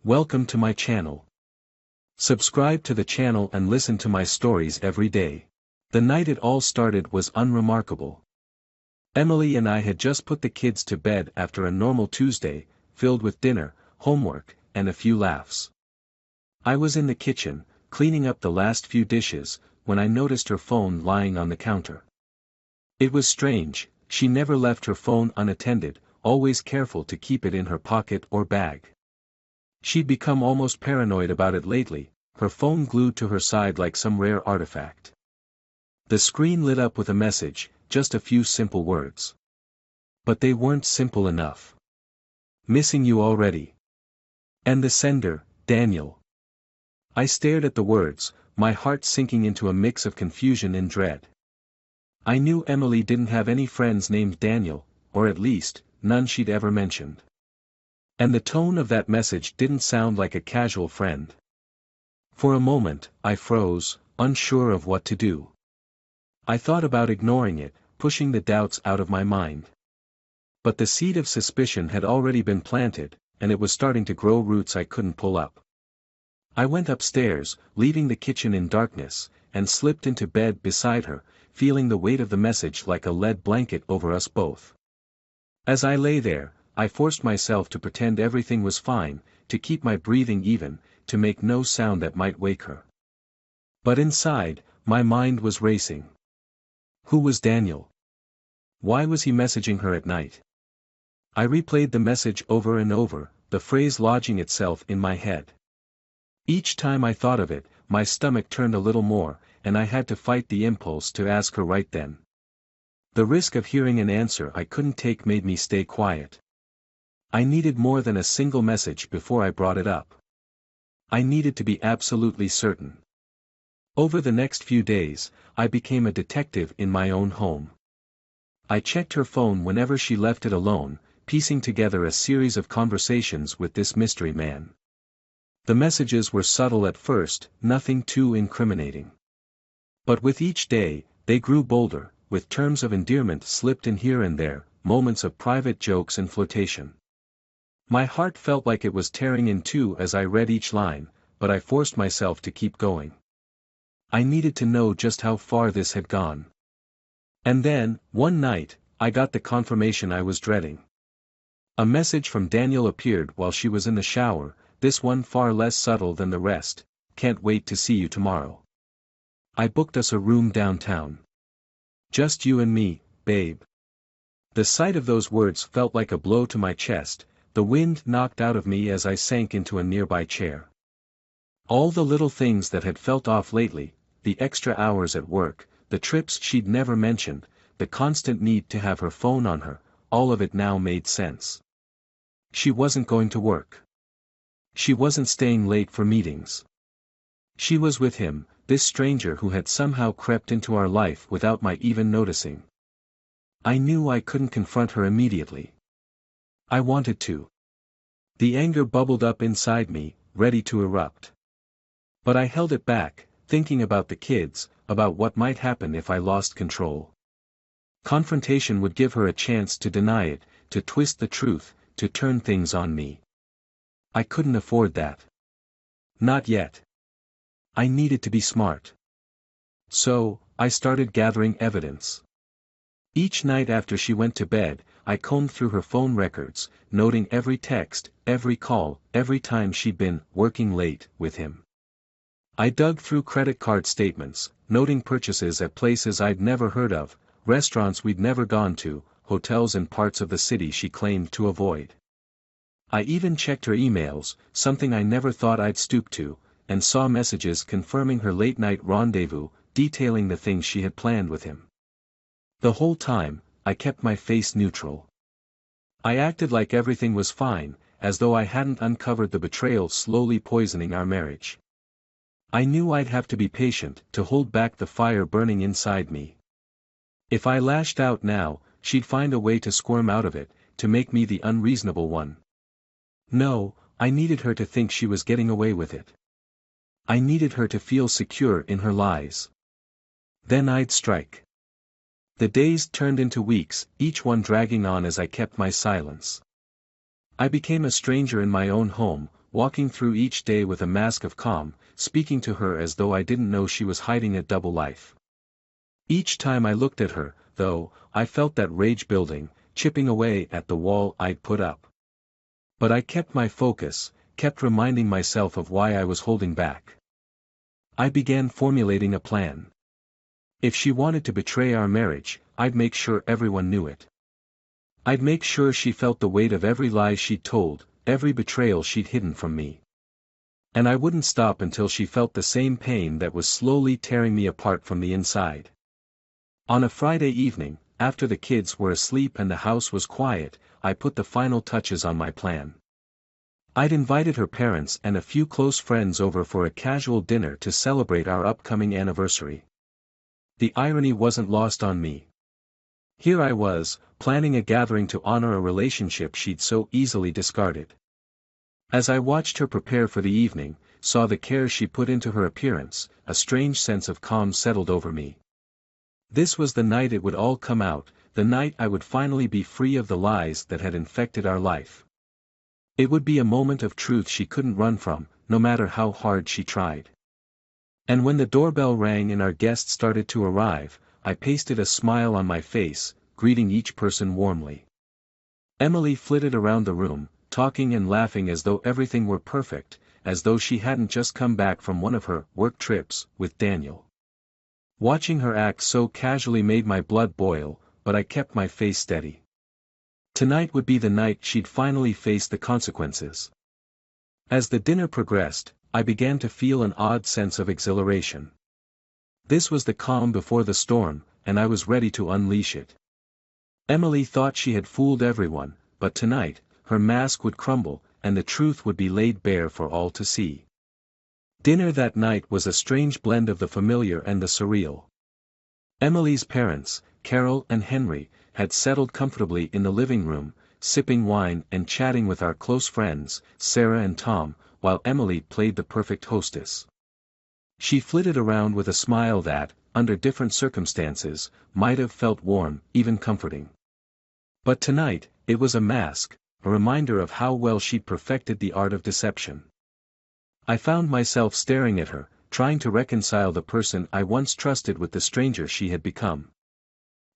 Welcome to my channel. Subscribe to the channel and listen to my stories every day. The night it all started was unremarkable. Emily and I had just put the kids to bed after a normal Tuesday, filled with dinner, homework, and a few laughs. I was in the kitchen, cleaning up the last few dishes, when I noticed her phone lying on the counter. It was strange, she never left her phone unattended, always careful to keep it in her pocket or bag. She'd become almost paranoid about it lately, her phone glued to her side like some rare artifact. The screen lit up with a message, just a few simple words. But they weren't simple enough. Missing you already. And the sender, Daniel. I stared at the words, my heart sinking into a mix of confusion and dread. I knew Emily didn't have any friends named Daniel, or at least, none she'd ever mentioned. And the tone of that message didn't sound like a casual friend. For a moment, I froze, unsure of what to do. I thought about ignoring it, pushing the doubts out of my mind. But the seed of suspicion had already been planted, and it was starting to grow roots I couldn't pull up. I went upstairs, leaving the kitchen in darkness, and slipped into bed beside her, feeling the weight of the message like a lead blanket over us both. As I lay there, I forced myself to pretend everything was fine, to keep my breathing even, to make no sound that might wake her. But inside, my mind was racing. Who was Daniel? Why was he messaging her at night? I replayed the message over and over, the phrase lodging itself in my head. Each time I thought of it, my stomach turned a little more, and I had to fight the impulse to ask her right then. The risk of hearing an answer I couldn't take made me stay quiet. I needed more than a single message before I brought it up. I needed to be absolutely certain. Over the next few days, I became a detective in my own home. I checked her phone whenever she left it alone, piecing together a series of conversations with this mystery man. The messages were subtle at first, nothing too incriminating. But with each day, they grew bolder, with terms of endearment slipped in here and there, moments of private jokes and flirtation. My heart felt like it was tearing in two as I read each line, but I forced myself to keep going. I needed to know just how far this had gone. And then, one night, I got the confirmation I was dreading. A message from Daniel appeared while she was in the shower, this one far less subtle than the rest: "Can't wait to see you tomorrow. I booked us a room downtown. Just you and me, babe." The sight of those words felt like a blow to my chest, the wind knocked out of me as I sank into a nearby chair. All the little things that had felt off lately, the extra hours at work, the trips she'd never mentioned, the constant need to have her phone on her, all of it now made sense. She wasn't going to work. She wasn't staying late for meetings. She was with him, this stranger who had somehow crept into our life without my even noticing. I knew I couldn't confront her immediately. I wanted to. The anger bubbled up inside me, ready to erupt. But I held it back, thinking about the kids, about what might happen if I lost control. Confrontation would give her a chance to deny it, to twist the truth, to turn things on me. I couldn't afford that. Not yet. I needed to be smart. So, I started gathering evidence. Each night after she went to bed, I combed through her phone records, noting every text, every call, every time she'd been working late with him. I dug through credit card statements, noting purchases at places I'd never heard of, restaurants we'd never gone to, hotels in parts of the city she claimed to avoid. I even checked her emails, something I never thought I'd stoop to, and saw messages confirming her late-night rendezvous, detailing the things she had planned with him. The whole time, I kept my face neutral. I acted like everything was fine, as though I hadn't uncovered the betrayal slowly poisoning our marriage. I knew I'd have to be patient, to hold back the fire burning inside me. If I lashed out now, she'd find a way to squirm out of it, to make me the unreasonable one. No, I needed her to think she was getting away with it. I needed her to feel secure in her lies. Then I'd strike. The days turned into weeks, each one dragging on as I kept my silence. I became a stranger in my own home, walking through each day with a mask of calm, speaking to her as though I didn't know she was hiding a double life. Each time I looked at her, though, I felt that rage building, chipping away at the wall I'd put up. But I kept my focus, kept reminding myself of why I was holding back. I began formulating a plan. If she wanted to betray our marriage, I'd make sure everyone knew it. I'd make sure she felt the weight of every lie she'd told, every betrayal she'd hidden from me. And I wouldn't stop until she felt the same pain that was slowly tearing me apart from the inside. On a Friday evening, after the kids were asleep and the house was quiet, I put the final touches on my plan. I'd invited her parents and a few close friends over for a casual dinner to celebrate our upcoming anniversary. The irony wasn't lost on me. Here I was, planning a gathering to honor a relationship she'd so easily discarded. As I watched her prepare for the evening, saw the care she put into her appearance, a strange sense of calm settled over me. This was the night it would all come out, the night I would finally be free of the lies that had infected our life. It would be a moment of truth she couldn't run from, no matter how hard she tried. And when the doorbell rang and our guests started to arrive, I pasted a smile on my face, greeting each person warmly. Emily flitted around the room, talking and laughing as though everything were perfect, as though she hadn't just come back from one of her work trips with Daniel. Watching her act so casually made my blood boil, but I kept my face steady. Tonight would be the night she'd finally face the consequences. As the dinner progressed, I began to feel an odd sense of exhilaration. This was the calm before the storm, and I was ready to unleash it. Emily thought she had fooled everyone, but tonight, her mask would crumble, and the truth would be laid bare for all to see. Dinner that night was a strange blend of the familiar and the surreal. Emily's parents, Carol and Henry, had settled comfortably in the living room, sipping wine and chatting with our close friends, Sarah and Tom, while Emily played the perfect hostess. She flitted around with a smile that, under different circumstances, might have felt warm, even comforting. But tonight, it was a mask, a reminder of how well she'd perfected the art of deception. I found myself staring at her, trying to reconcile the person I once trusted with the stranger she had become.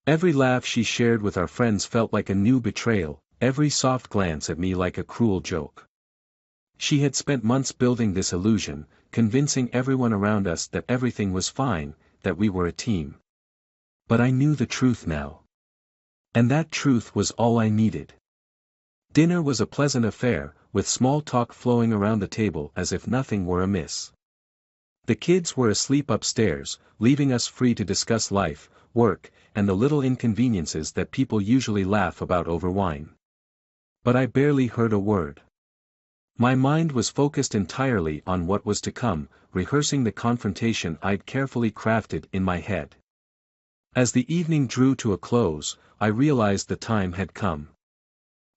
Every laugh she shared with our friends felt like a new betrayal, every soft glance at me like a cruel joke. She had spent months building this illusion, convincing everyone around us that everything was fine, that we were a team. But I knew the truth now. And that truth was all I needed. Dinner was a pleasant affair, with small talk flowing around the table as if nothing were amiss. The kids were asleep upstairs, leaving us free to discuss life, work, and the little inconveniences that people usually laugh about over wine. But I barely heard a word. My mind was focused entirely on what was to come, rehearsing the confrontation I'd carefully crafted in my head. As the evening drew to a close, I realized the time had come.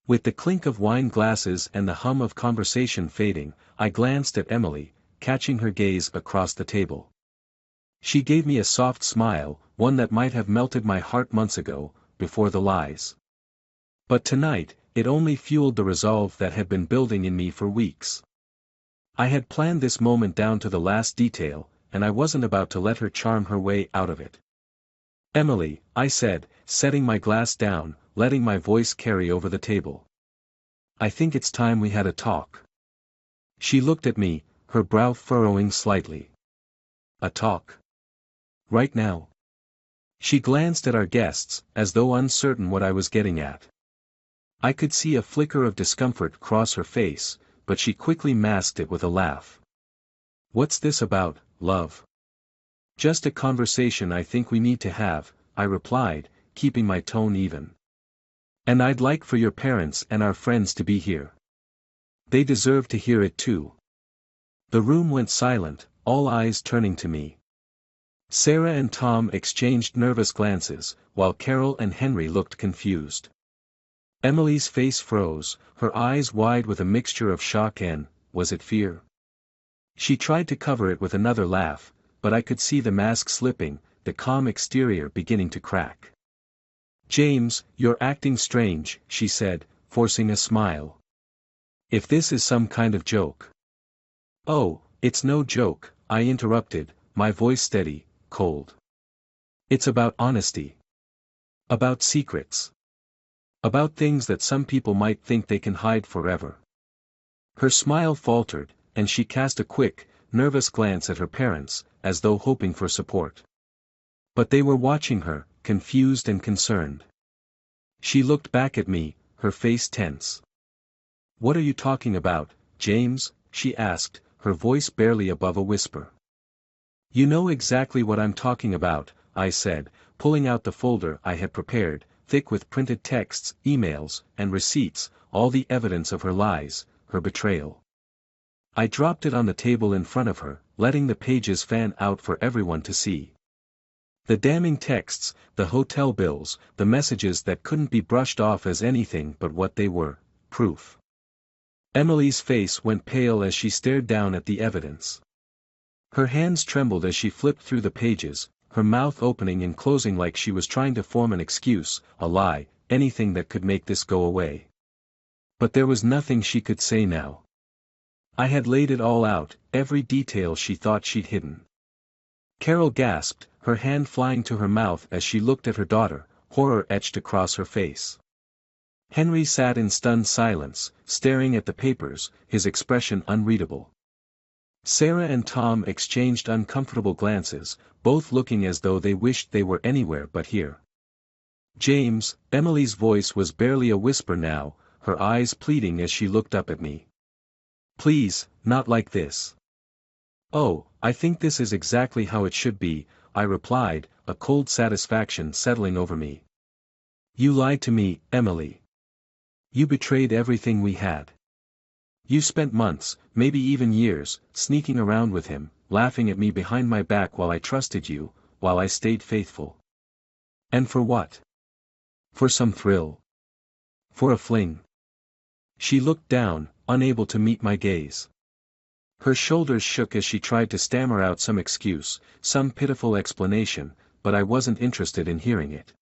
With the clink of wine glasses and the hum of conversation fading, I glanced at Emily, catching her gaze across the table. She gave me a soft smile, one that might have melted my heart months ago, before the lies. But tonight, it only fueled the resolve that had been building in me for weeks. I had planned this moment down to the last detail, and I wasn't about to let her charm her way out of it. "Emily," I said, setting my glass down, letting my voice carry over the table. "I think it's time we had a talk." She looked at me, her brow furrowing slightly. "A talk? Right now?" She glanced at our guests, as though uncertain what I was getting at. I could see a flicker of discomfort cross her face, but she quickly masked it with a laugh. "What's this about, love?" "Just a conversation I think we need to have," I replied, keeping my tone even. "And I'd like for your parents and our friends to be here. They deserve to hear it too." The room went silent, all eyes turning to me. Sarah and Tom exchanged nervous glances, while Carol and Henry looked confused. Emily's face froze, her eyes wide with a mixture of shock and, was it fear? She tried to cover it with another laugh, but I could see the mask slipping, the calm exterior beginning to crack. "James, you're acting strange," she said, forcing a smile. If this is some kind of joke. Oh, it's no joke, I interrupted, my voice steady, cold. It's about honesty. About secrets. About things that some people might think they can hide forever. Her smile faltered, and she cast a quick, nervous glance at her parents, as though hoping for support. But they were watching her, confused and concerned. She looked back at me, her face tense. "What are you talking about, James?" she asked, her voice barely above a whisper. "You know exactly what I'm talking about," I said, pulling out the folder I had prepared, thick with printed texts, emails, and receipts, all the evidence of her lies, her betrayal. I dropped it on the table in front of her, letting the pages fan out for everyone to see. The damning texts, the hotel bills, the messages that couldn't be brushed off as anything but what they were, proof. Emily's face went pale as she stared down at the evidence. Her hands trembled as she flipped through the pages, her mouth opening and closing like she was trying to form an excuse, a lie, anything that could make this go away. But there was nothing she could say now. I had laid it all out, every detail she thought she'd hidden. Carol gasped, her hand flying to her mouth as she looked at her daughter, horror etched across her face. Henry sat in stunned silence, staring at the papers, his expression unreadable. Sarah and Tom exchanged uncomfortable glances, both looking as though they wished they were anywhere but here. "James," Emily's voice was barely a whisper now, her eyes pleading as she looked up at me. "Please, not like this." "Oh, I think this is exactly how it should be," I replied, a cold satisfaction settling over me. "You lied to me, Emily. You betrayed everything we had. You spent months, maybe even years, sneaking around with him, laughing at me behind my back while I trusted you, while I stayed faithful. And for what? For some thrill? For a fling?" She looked down, unable to meet my gaze. Her shoulders shook as she tried to stammer out some excuse, some pitiful explanation, but I wasn't interested in hearing it.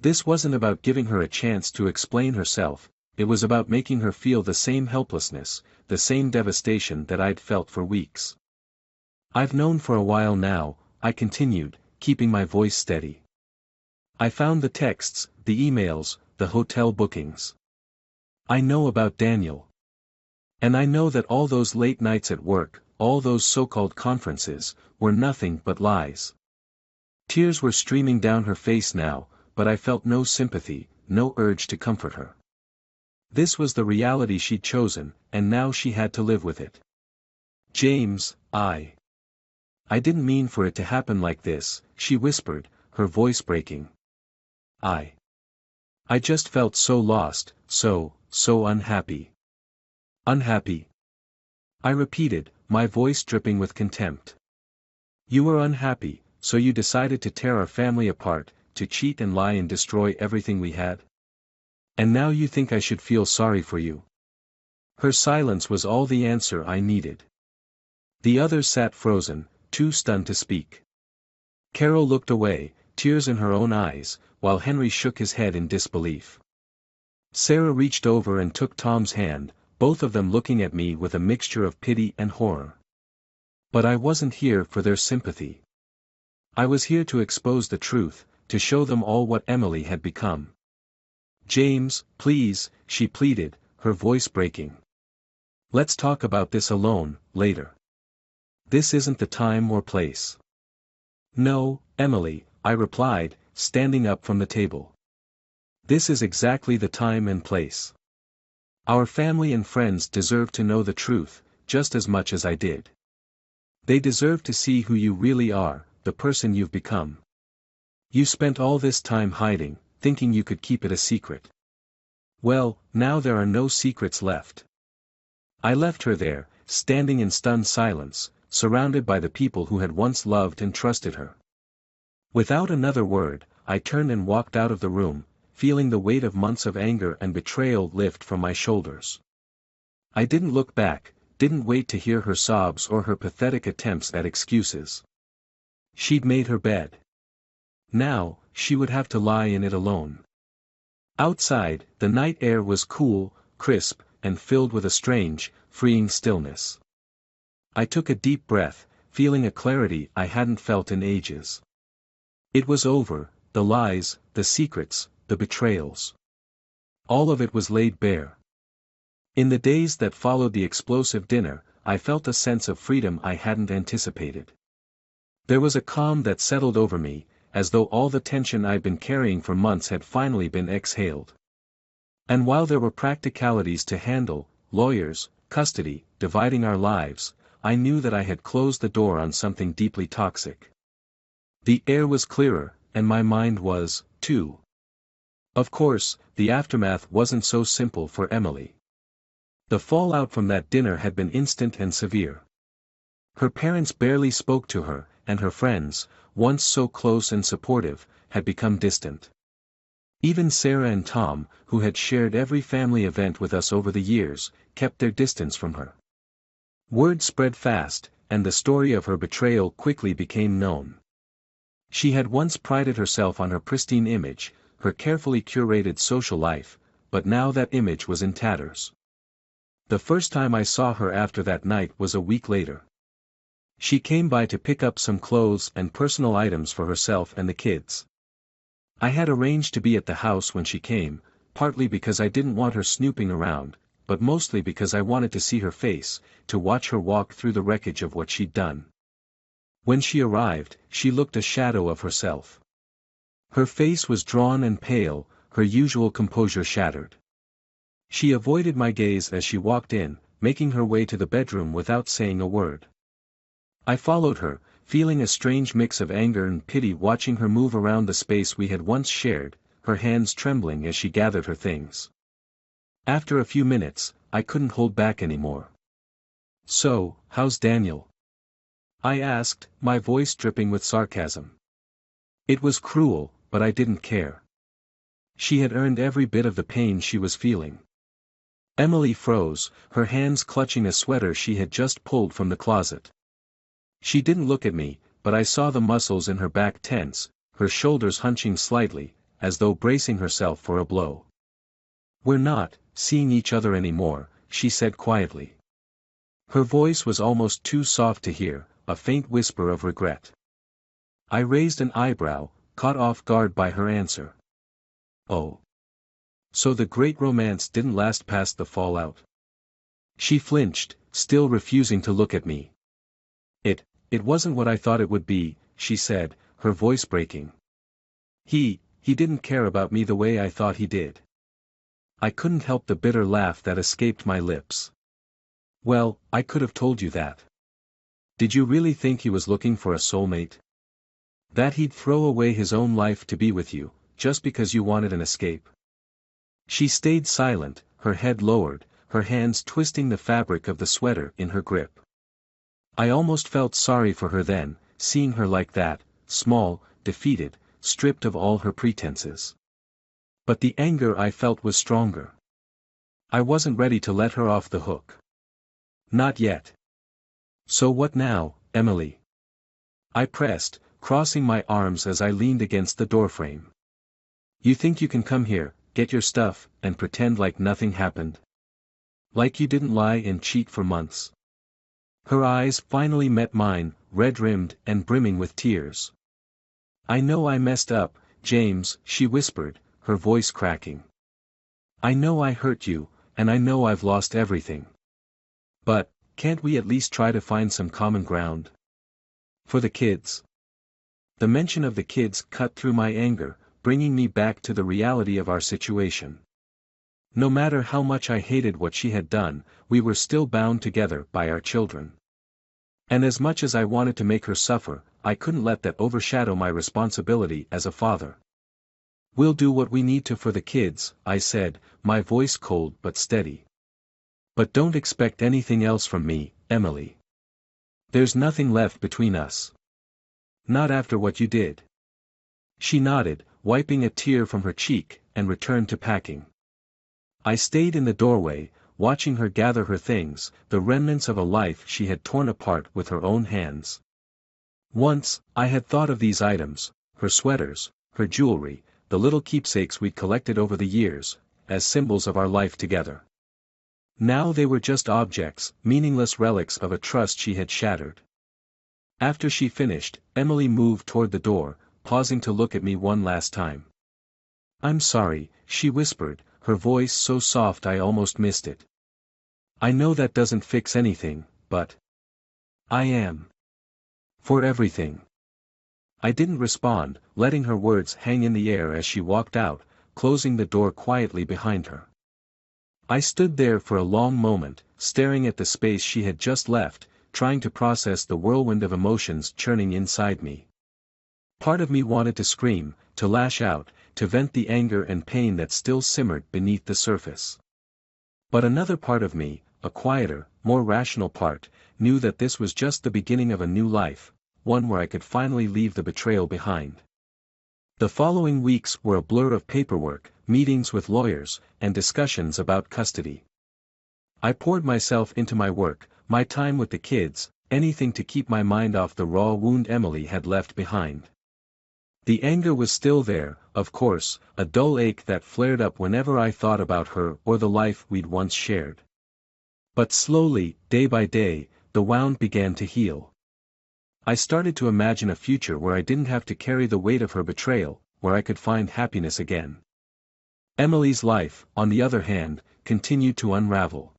This wasn't about giving her a chance to explain herself, it was about making her feel the same helplessness, the same devastation that I'd felt for weeks. "I've known for a while now," I continued, keeping my voice steady. "I found the texts, the emails, the hotel bookings. I know about Daniel. And I know that all those late nights at work, all those so-called conferences, were nothing but lies." Tears were streaming down her face now, but I felt no sympathy, no urge to comfort her. This was the reality she'd chosen, and now she had to live with it. "James, I didn't mean for it to happen like this," she whispered, her voice breaking. I just felt so lost, so unhappy." "Unhappy?" I repeated, my voice dripping with contempt. "You were unhappy, so you decided to tear our family apart, to cheat and lie and destroy everything we had? And now you think I should feel sorry for you?" Her silence was all the answer I needed. The others sat frozen, too stunned to speak. Carol looked away, tears in her own eyes, while Henry shook his head in disbelief. Sarah reached over and took Tom's hand, both of them looking at me with a mixture of pity and horror. But I wasn't here for their sympathy. I was here to expose the truth, to show them all what Emily had become. "James, please," she pleaded, her voice breaking. "Let's talk about this alone, later. This isn't the time or place." "No, Emily," I replied, standing up from the table. "This is exactly the time and place. Our family and friends deserve to know the truth, just as much as I did. They deserve to see who you really are, the person you've become. You spent all this time hiding, thinking you could keep it a secret. Well, now there are no secrets left." I left her there, standing in stunned silence, surrounded by the people who had once loved and trusted her. Without another word, I turned and walked out of the room, feeling the weight of months of anger and betrayal lift from my shoulders. I didn't look back, didn't wait to hear her sobs or her pathetic attempts at excuses. She'd made her bed. Now, she would have to lie in it alone. Outside, the night air was cool, crisp, and filled with a strange, freeing stillness. I took a deep breath, feeling a clarity I hadn't felt in ages. It was over, the lies, the secrets, the betrayals. All of it was laid bare. In the days that followed the explosive dinner, I felt a sense of freedom I hadn't anticipated. There was a calm that settled over me, as though all the tension I'd been carrying for months had finally been exhaled. And while there were practicalities to handle, lawyers, custody, dividing our lives, I knew that I had closed the door on something deeply toxic. The air was clearer, and my mind was, too. Of course, the aftermath wasn't so simple for Emily. The fallout from that dinner had been instant and severe. Her parents barely spoke to her, and her friends, once so close and supportive, had become distant. Even Sarah and Tom, who had shared every family event with us over the years, kept their distance from her. Word spread fast, and the story of her betrayal quickly became known. She had once prided herself on her pristine image, her carefully curated social life, but now that image was in tatters. The first time I saw her after that night was a week later. She came by to pick up some clothes and personal items for herself and the kids. I had arranged to be at the house when she came, partly because I didn't want her snooping around, but mostly because I wanted to see her face, to watch her walk through the wreckage of what she'd done. When she arrived, she looked a shadow of herself. Her face was drawn and pale, her usual composure shattered. She avoided my gaze as she walked in, making her way to the bedroom without saying a word. I followed her, feeling a strange mix of anger and pity watching her move around the space we had once shared, her hands trembling as she gathered her things. After a few minutes, I couldn't hold back anymore. "So, how's Daniel?" I asked, my voice dripping with sarcasm. It was cruel, but I didn't care. She had earned every bit of the pain she was feeling. Emily froze, her hands clutching a sweater she had just pulled from the closet. She didn't look at me, but I saw the muscles in her back tense, her shoulders hunching slightly, as though bracing herself for a blow. "We're not seeing each other anymore," she said quietly. Her voice was almost too soft to hear, a faint whisper of regret. I raised an eyebrow, caught off guard by her answer. "Oh. So the great romance didn't last past the fallout?" She flinched, still refusing to look at me. It wasn't what I thought it would be," she said, her voice breaking. He didn't care about me the way I thought he did." I couldn't help the bitter laugh that escaped my lips. "Well, I could have told you that. Did you really think he was looking for a soulmate? That he'd throw away his own life to be with you, just because you wanted an escape?" She stayed silent, her head lowered, her hands twisting the fabric of the sweater in her grip. I almost felt sorry for her then, seeing her like that, small, defeated, stripped of all her pretenses. But the anger I felt was stronger. I wasn't ready to let her off the hook. Not yet. "So what now, Emily?" I pressed, crossing my arms as I leaned against the doorframe. "You think you can come here, get your stuff, and pretend like nothing happened? Like you didn't lie and cheat for months?" Her eyes finally met mine, red-rimmed and brimming with tears. "I know I messed up, James," she whispered, her voice cracking. "I know I hurt you, and I know I've lost everything. But, can't we at least try to find some common ground? For the kids." The mention of the kids cut through my anger, bringing me back to the reality of our situation. No matter how much I hated what she had done, we were still bound together by our children. And as much as I wanted to make her suffer, I couldn't let that overshadow my responsibility as a father. "We'll do what we need to for the kids," I said, my voice cold but steady. "But don't expect anything else from me, Emily. There's nothing left between us. Not after what you did." She nodded, wiping a tear from her cheek, and returned to packing. I stayed in the doorway, watching her gather her things, the remnants of a life she had torn apart with her own hands. Once, I had thought of these items, her sweaters, her jewelry, the little keepsakes we'd collected over the years, as symbols of our life together. Now they were just objects, meaningless relics of a trust she had shattered. After she finished, Emily moved toward the door, pausing to look at me one last time. "I'm sorry," she whispered, her voice so soft I almost missed it. "I know that doesn't fix anything, but I am for everything." I didn't respond, letting her words hang in the air as she walked out, closing the door quietly behind her. I stood there for a long moment, staring at the space she had just left, trying to process the whirlwind of emotions churning inside me. Part of me wanted to scream, to lash out, to vent the anger and pain that still simmered beneath the surface. But another part of me, a quieter, more rational part, knew that this was just the beginning of a new life, one where I could finally leave the betrayal behind. The following weeks were a blur of paperwork, meetings with lawyers, and discussions about custody. I poured myself into my work, my time with the kids, anything to keep my mind off the raw wound Emily had left behind. The anger was still there, of course, a dull ache that flared up whenever I thought about her or the life we'd once shared. But slowly, day by day, the wound began to heal. I started to imagine a future where I didn't have to carry the weight of her betrayal, where I could find happiness again. Emily's life, on the other hand, continued to unravel.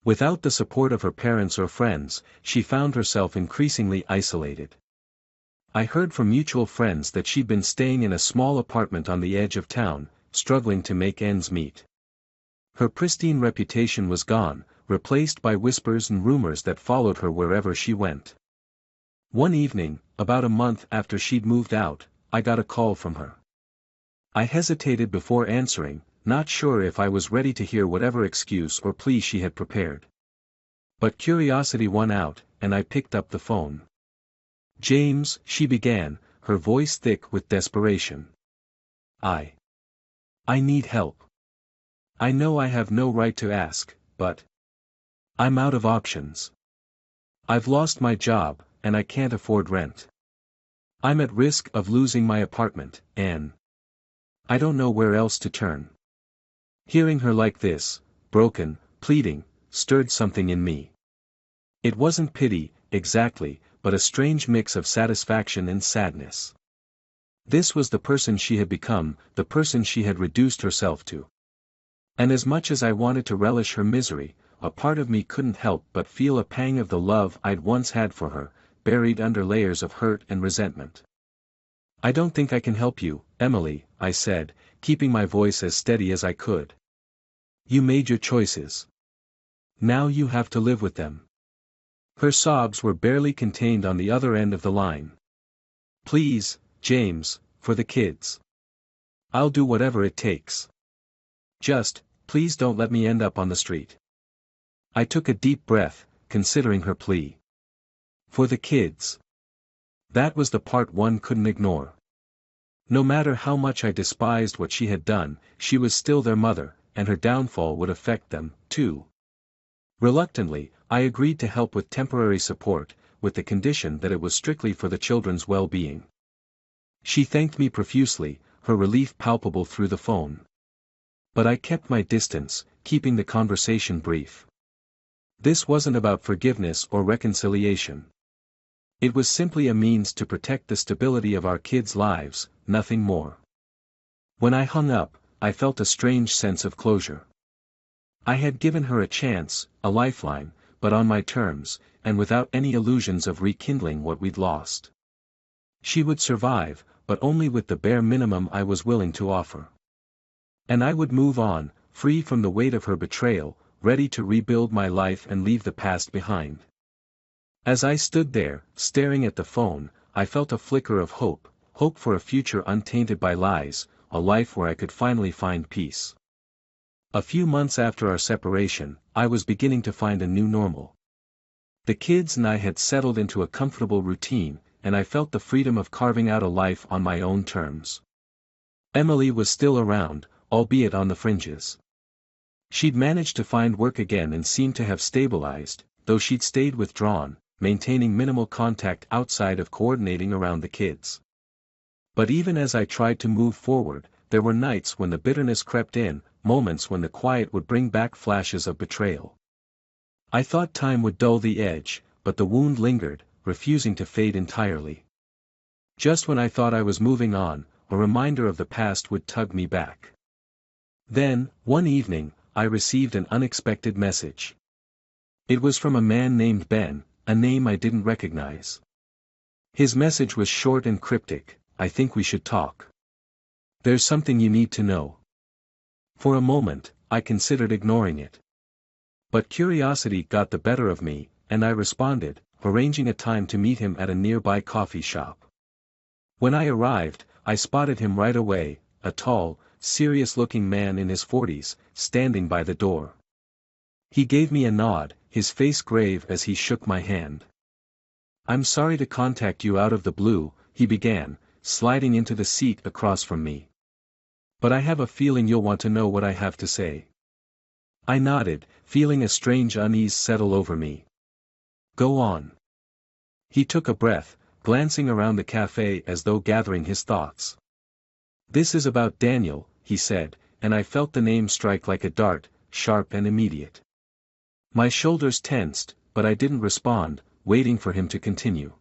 Without the support of her parents or friends, she found herself increasingly isolated. I heard from mutual friends that she'd been staying in a small apartment on the edge of town, struggling to make ends meet. Her pristine reputation was gone, replaced by whispers and rumors that followed her wherever she went. One evening, about a month after she'd moved out, I got a call from her. I hesitated before answering, not sure if I was ready to hear whatever excuse or plea she had prepared. But curiosity won out, and I picked up the phone. "James," she began, her voice thick with desperation. I need help. I know I have no right to ask, but I'm out of options. I've lost my job, and I can't afford rent. I'm at risk of losing my apartment, and I don't know where else to turn." Hearing her like this, broken, pleading, stirred something in me. It wasn't pity, exactly, but a strange mix of satisfaction and sadness. This was the person she had become, the person she had reduced herself to. And as much as I wanted to relish her misery, a part of me couldn't help but feel a pang of the love I'd once had for her, buried under layers of hurt and resentment. "I don't think I can help you, Emily," I said, keeping my voice as steady as I could. "You made your choices. Now you have to live with them." Her sobs were barely contained on the other end of the line. "Please, James, for the kids. I'll do whatever it takes. Just, please don't let me end up on the street." I took a deep breath, considering her plea. For the kids. That was the part one couldn't ignore. No matter how much I despised what she had done, she was still their mother, and her downfall would affect them, too. Reluctantly, I agreed to help with temporary support, with the condition that it was strictly for the children's well-being. She thanked me profusely, her relief palpable through the phone. But I kept my distance, keeping the conversation brief. This wasn't about forgiveness or reconciliation. It was simply a means to protect the stability of our kids' lives, nothing more. When I hung up, I felt a strange sense of closure. I had given her a chance, a lifeline, but on my terms, and without any illusions of rekindling what we'd lost. She would survive, but only with the bare minimum I was willing to offer. And I would move on, free from the weight of her betrayal, ready to rebuild my life and leave the past behind. As I stood there, staring at the phone, I felt a flicker of hope, hope for a future untainted by lies, a life where I could finally find peace. A few months after our separation, I was beginning to find a new normal. The kids and I had settled into a comfortable routine, and I felt the freedom of carving out a life on my own terms. Emily was still around, albeit on the fringes. She'd managed to find work again and seemed to have stabilized, though she'd stayed withdrawn, maintaining minimal contact outside of coordinating around the kids. But even as I tried to move forward, there were nights when the bitterness crept in, moments when the quiet would bring back flashes of betrayal. I thought time would dull the edge, but the wound lingered, refusing to fade entirely. Just when I thought I was moving on, a reminder of the past would tug me back. Then, one evening, I received an unexpected message. It was from a man named Ben, a name I didn't recognize. His message was short and cryptic: "I think we should talk. There's something you need to know." For a moment, I considered ignoring it. But curiosity got the better of me, and I responded, arranging a time to meet him at a nearby coffee shop. When I arrived, I spotted him right away, a tall, serious-looking man in his 40s, standing by the door. He gave me a nod, his face grave as he shook my hand. "I'm sorry to contact you out of the blue," he began, sliding into the seat across from me. "But I have a feeling you'll want to know what I have to say." I nodded, feeling a strange unease settle over me. "Go on." He took a breath, glancing around the cafe as though gathering his thoughts. "This is about Daniel," he said, and I felt the name strike like a dart, sharp and immediate. My shoulders tensed, but I didn't respond, waiting for him to continue.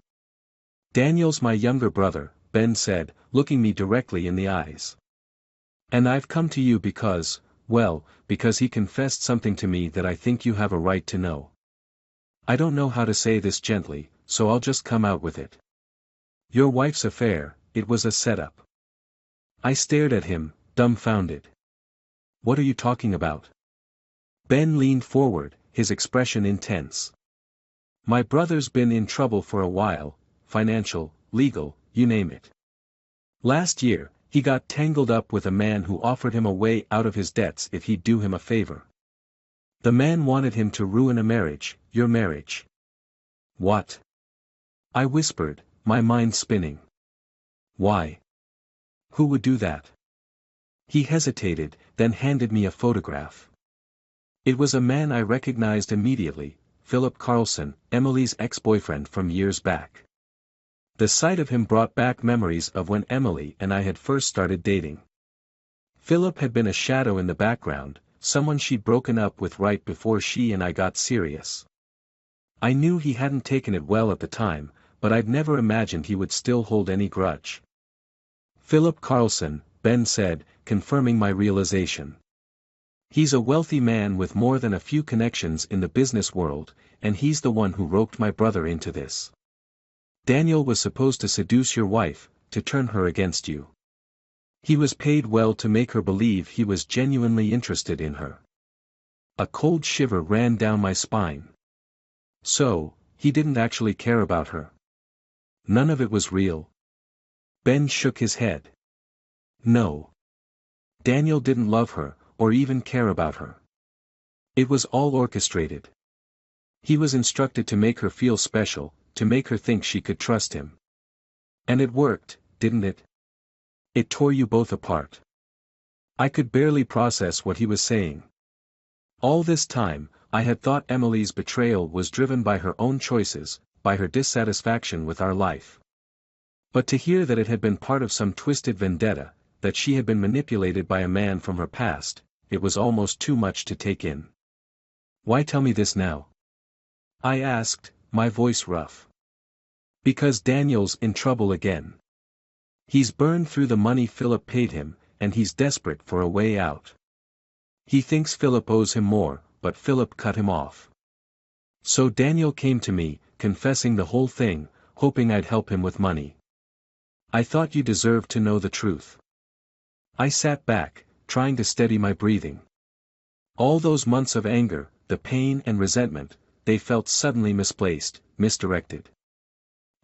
"Daniel's my younger brother," Ben said, looking me directly in the eyes. "And I've come to you because, well, because he confessed something to me that I think you have a right to know. I don't know how to say this gently, so I'll just come out with it. Your wife's affair, it was a setup." I stared at him, dumbfounded. "What are you talking about?" Ben leaned forward, his expression intense. "My brother's been in trouble for a while, financial, legal, you name it. Last year, he got tangled up with a man who offered him a way out of his debts if he'd do him a favor. The man wanted him to ruin a marriage, your marriage." "What?" I whispered, my mind spinning. "Why? Who would do that?" He hesitated, then handed me a photograph. It was a man I recognized immediately, Philip Carlson, Emily's ex-boyfriend from years back. The sight of him brought back memories of when Emily and I had first started dating. Philip had been a shadow in the background, someone she'd broken up with right before she and I got serious. I knew he hadn't taken it well at the time, but I'd never imagined he would still hold any grudge. "Philip Carlson," Ben said, confirming my realization. "He's a wealthy man with more than a few connections in the business world, and he's the one who roped my brother into this. Daniel was supposed to seduce your wife, to turn her against you. He was paid well to make her believe he was genuinely interested in her." A cold shiver ran down my spine. So, he didn't actually care about her. None of it was real. Ben shook his head. No. Daniel didn't love her, or even care about her. It was all orchestrated. He was instructed to make her feel special, to make her think she could trust him. And it worked, didn't it? It tore you both apart. I could barely process what he was saying. All this time, I had thought Emily's betrayal was driven by her own choices, by her dissatisfaction with our life. But to hear that it had been part of some twisted vendetta, that she had been manipulated by a man from her past, it was almost too much to take in. "Why tell me this now?" I asked, my voice rough. "Because Daniel's in trouble again. He's burned through the money Philip paid him, and he's desperate for a way out. He thinks Philip owes him more, but Philip cut him off. So Daniel came to me, confessing the whole thing, hoping I'd help him with money. I thought you deserved to know the truth." I sat back, trying to steady my breathing. All those months of anger, the pain and resentment, they felt suddenly misplaced, misdirected.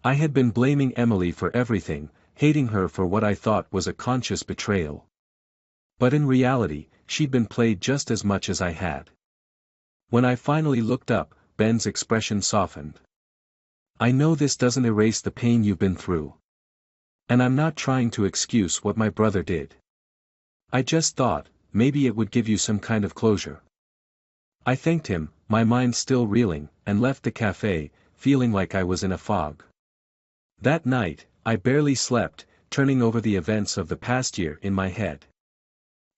I had been blaming Emily for everything, hating her for what I thought was a conscious betrayal. But in reality, she'd been played just as much as I had. When I finally looked up, Ben's expression softened. "I know this doesn't erase the pain you've been through. And I'm not trying to excuse what my brother did. I just thought, maybe it would give you some kind of closure." I thanked him, my mind still reeling, and left the cafe, feeling like I was in a fog. That night, I barely slept, turning over the events of the past year in my head.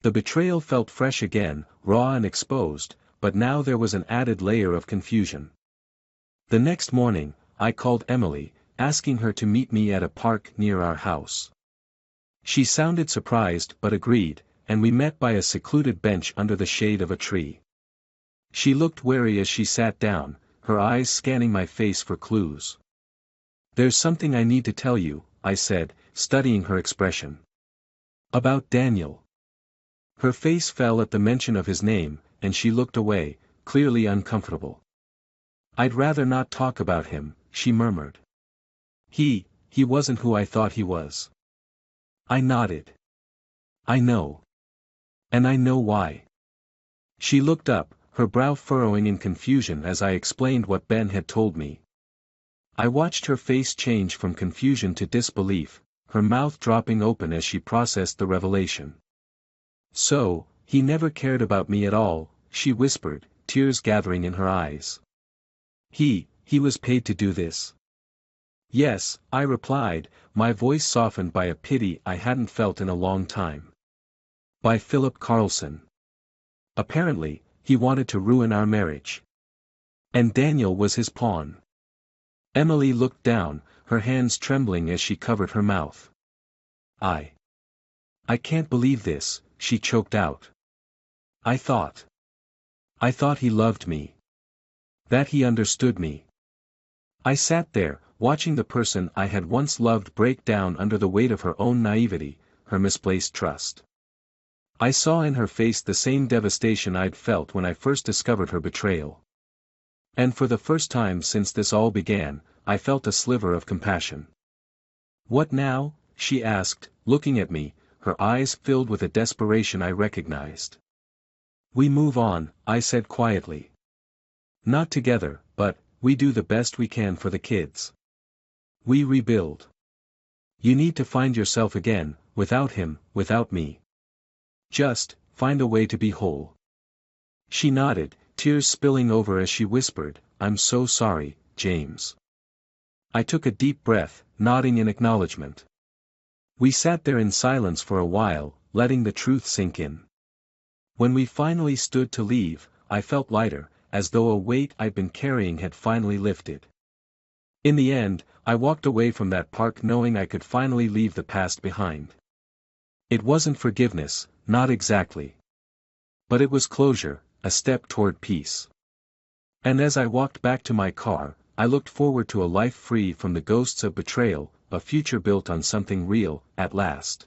The betrayal felt fresh again, raw and exposed, but now there was an added layer of confusion. The next morning, I called Emily, asking her to meet me at a park near our house. She sounded surprised but agreed, and we met by a secluded bench under the shade of a tree. She looked wary as she sat down, her eyes scanning my face for clues. "There's something I need to tell you," I said, studying her expression. "About Daniel." Her face fell at the mention of his name, and she looked away, clearly uncomfortable. "I'd rather not talk about him," she murmured. He wasn't who I thought he was." I nodded. "I know. And I know why." She looked up, her brow furrowing in confusion as I explained what Ben had told me. I watched her face change from confusion to disbelief, her mouth dropping open as she processed the revelation. "So, he never cared about me at all," she whispered, tears gathering in her eyes. He was paid to do this." "Yes," I replied, my voice softened by a pity I hadn't felt in a long time. "By Philip Carlson. Apparently, he wanted to ruin our marriage. And Daniel was his pawn." Emily looked down, her hands trembling as she covered her mouth. I can't believe this," she choked out. I thought he loved me. That he understood me." I sat there, watching the person I had once loved break down under the weight of her own naivety, her misplaced trust. I saw in her face the same devastation I'd felt when I first discovered her betrayal. And for the first time since this all began, I felt a sliver of compassion. "What now?" she asked, looking at me, her eyes filled with a desperation I recognized. "We move on," I said quietly. "Not together, but we do the best we can for the kids. We rebuild. You need to find yourself again, without him, without me. Just find a way to be whole." She nodded, tears spilling over as she whispered, "I'm so sorry, James." I took a deep breath, nodding in acknowledgement. We sat there in silence for a while, letting the truth sink in. When we finally stood to leave, I felt lighter, as though a weight I'd been carrying had finally lifted. In the end, I walked away from that park knowing I could finally leave the past behind. It wasn't forgiveness, not exactly. But it was closure, a step toward peace. And as I walked back to my car, I looked forward to a life free from the ghosts of betrayal, a future built on something real, at last.